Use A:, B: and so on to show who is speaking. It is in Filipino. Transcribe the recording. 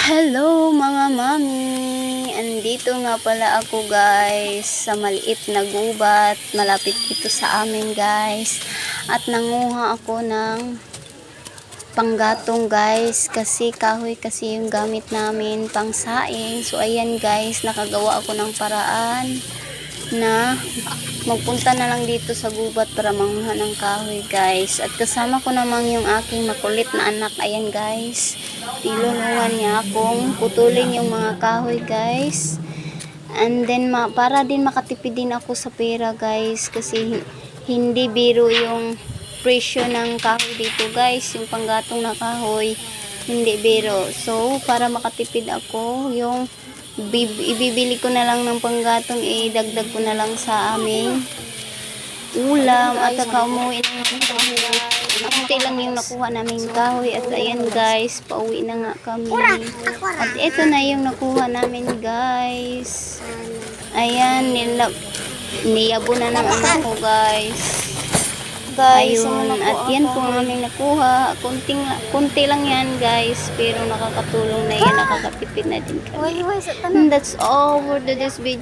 A: Hello mga mami! Andito nga pala ako guys sa maliit na gubat malapit dito sa amin guys. At nanguha ako ng panggatong guys kasi kahoy kasi yung gamit namin pang saing. So ayan guys, nakagawa ako ng paraan na magpunta na lang dito sa gubat para manguha ng kahoy guys. At kasama ko naman yung aking makulit na anak. Ayan guys, tinulungan niya akong putulin yung mga kahoy guys. And then para din makatipid din ako sa pera guys, kasi hindi biro yung presyo ng kahoy dito guys. Yung panggatong na kahoy hindi biro. So para makatipid ako, yung ibibili ko na lang ng panggatong, idagdag ko na lang sa aming ulam at saka umuwi na ng kahoy. Kunti lang yung nakuha naming kahoy. At ayan guys, pauwi na nga kami. At ito na yung nakuha namin guys. Ayan, niyabo na ng anak ko guys. Ayun, at yan po ang aming nakuha. Kunti lang yan guys, pero nakakatulong na yan, nakakatipid na din kami. And that's all for this video.